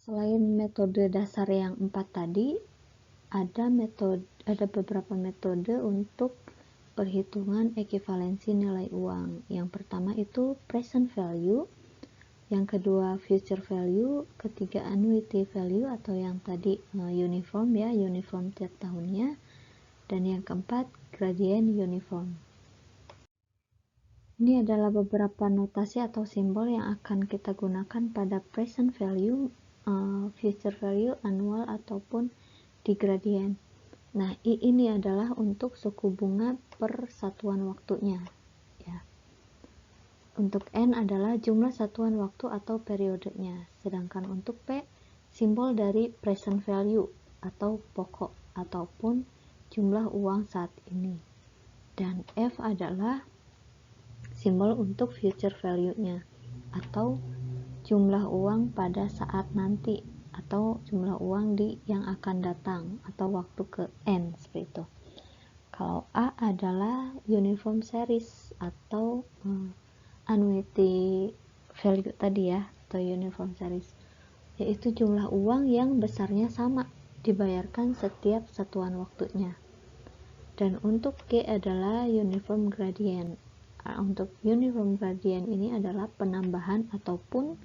Selain metode dasar yang 4 tadi, ada beberapa metode untuk perhitungan ekivalensi nilai uang. Yang pertama itu present value, yang kedua future value, ketiga annuity value atau yang tadi uniform tiap tahunnya, dan yang keempat gradient uniform. Ini adalah beberapa notasi atau simbol yang akan kita gunakan pada present value, future value, annual ataupun di gradient. Nah, I ini adalah untuk suku bunga per satuan waktunya ya. Untuk N adalah jumlah satuan waktu atau periodenya. Sedangkan untuk P simbol dari present value atau pokok ataupun jumlah uang saat ini. Dan F adalah simbol untuk future value-nya atau jumlah uang pada saat nanti atau jumlah uang yang akan datang atau waktu ke N seperti itu. Kalau A adalah uniform series atau annuity value tadi ya, atau uniform series, yaitu jumlah uang yang besarnya sama dibayarkan setiap satuan waktunya. Dan untuk G adalah uniform gradient. Untuk uniform gradient ini adalah penambahan ataupun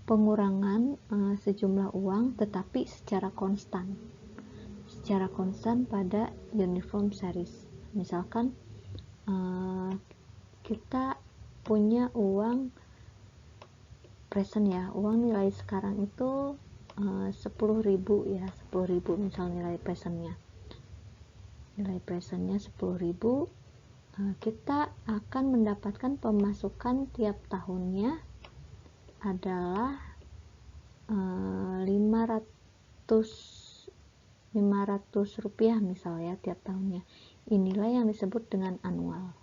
pengurangan sejumlah uang tetapi secara konstan pada uniform series. Misalkan kita punya uang present ya, uang nilai sekarang itu 10.000 ya, 10.000 misal nilai presentnya 10.000, kita akan mendapatkan pemasukan tiap tahunnya adalah 500 rupiah misalnya tiap tahunnya. Inilah yang disebut dengan annual.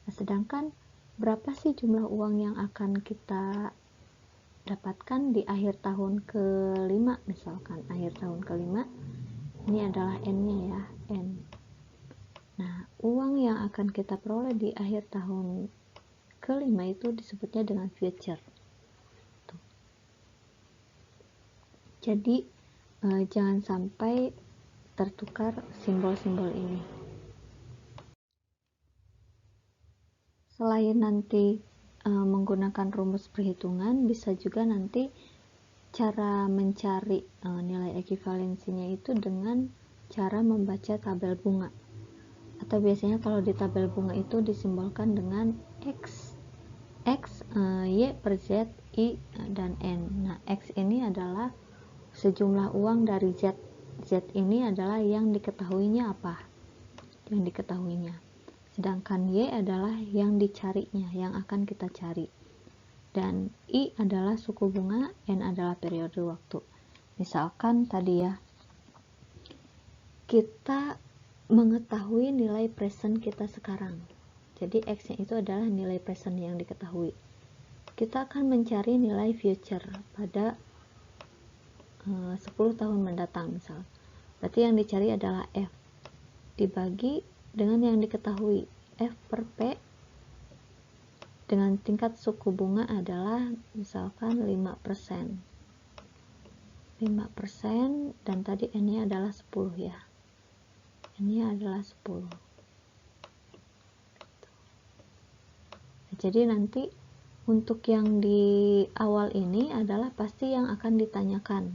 Nah, sedangkan berapa sih jumlah uang yang akan kita dapatkan di akhir tahun ke-5 misalkan, akhir tahun ke-5 ini adalah N-nya ya, N. Nah, uang yang akan kita peroleh di akhir tahun ke-5 itu disebutnya dengan future. Tuh. Jadi jangan sampai tertukar simbol-simbol ini. Selain nanti menggunakan rumus perhitungan, bisa juga nanti cara mencari nilai ekivalensinya itu dengan cara membaca tabel bunga. Atau biasanya kalau di tabel bunga itu disimbolkan dengan X, Y per Z, I, dan N. Nah, X ini adalah sejumlah uang dari Z. Z ini adalah yang diketahuinya apa? Yang diketahuinya. Sedangkan Y adalah yang dicarinya, yang akan kita cari. Dan I adalah suku bunga, N adalah periode waktu. Misalkan tadi ya, kita mengetahui nilai present kita sekarang. Jadi X-nya itu adalah nilai present yang diketahui. Kita akan mencari nilai future pada 10 tahun mendatang misal. Berarti yang dicari adalah F dibagi dengan yang diketahui, F per P dengan tingkat suku bunga adalah misalkan 5%. 5% dan tadi N-nya adalah 10 ya. N-nya adalah 10. Jadi nanti untuk yang di awal ini adalah pasti yang akan ditanyakan.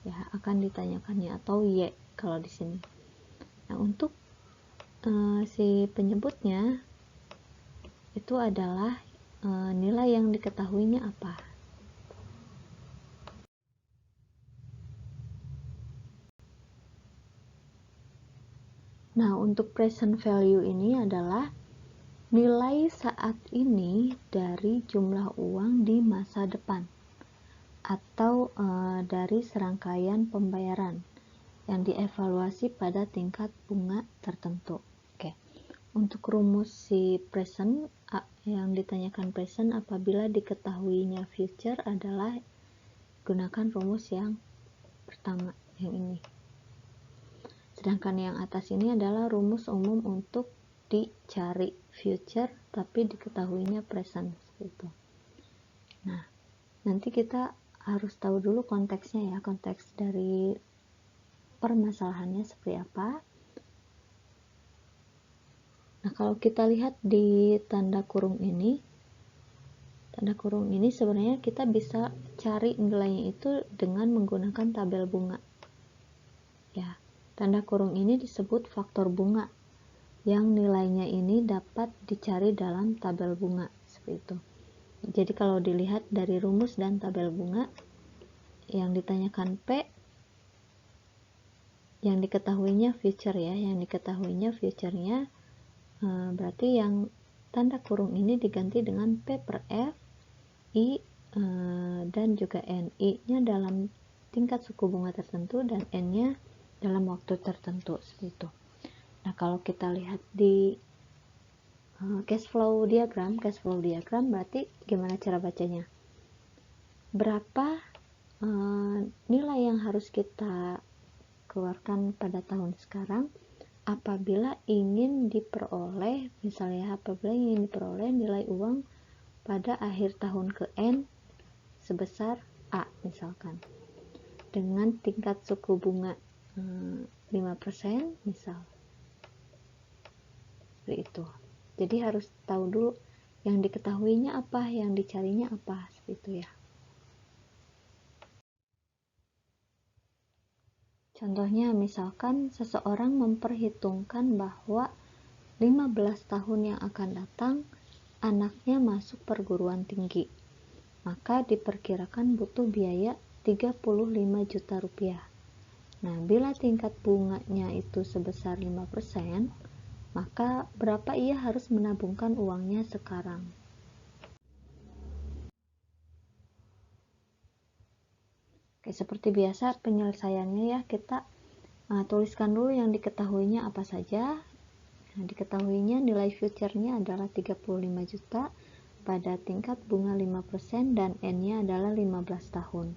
Ya, akan ditanyakannya atau Y kalau di sini. Nah, untuk si penyebutnya itu adalah nilai yang diketahuinya apa. Nah, untuk present value ini adalah nilai saat ini dari jumlah uang di masa depan atau dari serangkaian pembayaran yang dievaluasi pada tingkat bunga tertentu. Oke. Untuk rumus si present yang ditanyakan present apabila diketahuinya future adalah gunakan rumus yang pertama, yang ini. Sedangkan yang atas ini adalah rumus umum untuk dicari future tapi diketahuinya present seperti itu. Nah, nanti kita harus tahu dulu konteksnya ya, konteks dari permasalahannya seperti apa. Nah, kalau kita lihat di tanda kurung ini sebenarnya kita bisa cari nilainya itu dengan menggunakan tabel bunga. Ya, tanda kurung ini disebut faktor bunga yang nilainya ini dapat dicari dalam tabel bunga seperti itu. Jadi kalau dilihat dari rumus dan tabel bunga, yang ditanyakan P, yang diketahuinya future ya, yang diketahuinya future-nya berarti yang tanda kurung ini diganti dengan P per F, I, dan juga N. I-nya dalam tingkat suku bunga tertentu dan N-nya dalam waktu tertentu seperti itu. Nah, kalau kita lihat di cash flow diagram berarti gimana cara bacanya? Berapa nilai yang harus kita keluarkan pada tahun sekarang apabila ingin diperoleh, misalnya apabila ingin diperoleh nilai uang pada akhir tahun ke N sebesar A misalkan, dengan tingkat suku bunga 5% misal, seperti itu. Jadi harus tahu dulu yang diketahuinya apa, yang dicarinya apa, seperti itu ya. Contohnya misalkan seseorang memperhitungkan bahwa 15 tahun yang akan datang anaknya masuk perguruan tinggi, maka diperkirakan butuh biaya 35 juta rupiah. Nah, bila tingkat bunganya itu sebesar 5%, maka berapa ia harus menabungkan uangnya sekarang? Oke, seperti biasa penyelesaiannya ya, kita tuliskan dulu yang diketahuinya apa saja. Nah, diketahuinya nilai future-nya adalah 35 juta pada tingkat bunga 5% dan N-nya adalah 15 tahun.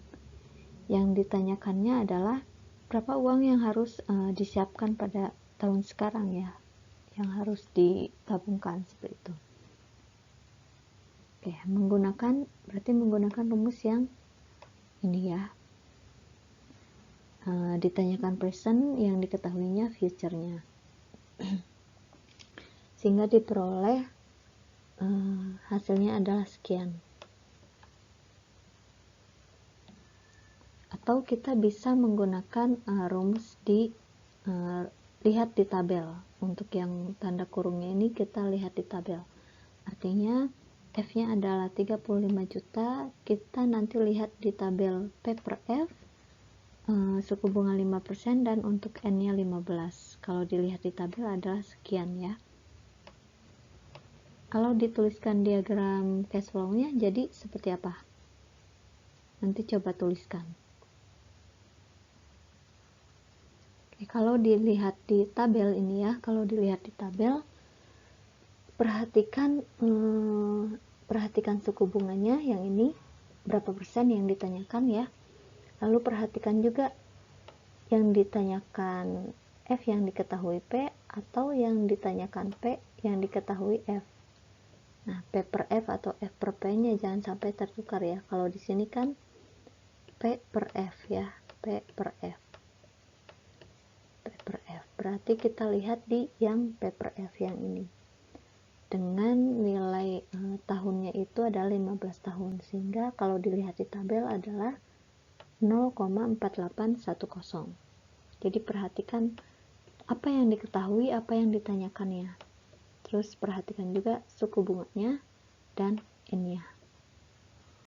Yang ditanyakannya adalah berapa uang yang harus disiapkan pada tahun sekarang ya, yang harus ditabungkan seperti itu. Oke, berarti menggunakan rumus yang ini ya. Ditanyakan present, yang diketahuinya future-nya. Sehingga diperoleh hasilnya adalah sekian. Atau kita bisa menggunakan rumus lihat di tabel. Untuk yang tanda kurungnya ini kita lihat di tabel. Artinya F-nya adalah 35 juta, kita nanti lihat di tabel P per F, suku bunga 5% dan untuk N-nya 15. Kalau dilihat di tabel adalah sekian ya. Kalau dituliskan diagram cash flow-nya jadi seperti apa? Nanti coba tuliskan. Kalau dilihat di tabel ini ya, perhatikan suku bunganya yang ini berapa persen yang ditanyakan ya. Lalu perhatikan juga yang ditanyakan F yang diketahui P atau yang ditanyakan P yang diketahui F. Nah, P per F atau F per P nya jangan sampai tertukar ya. Kalau di sini kan P per F ya, P per F. Berarti kita lihat di yang P per F yang ini dengan nilai tahunnya itu adalah 15 tahun, sehingga kalau dilihat di tabel adalah 0,4810. Jadi perhatikan apa yang diketahui, apa yang ditanyakannya, terus perhatikan juga suku bunganya dan N-nya.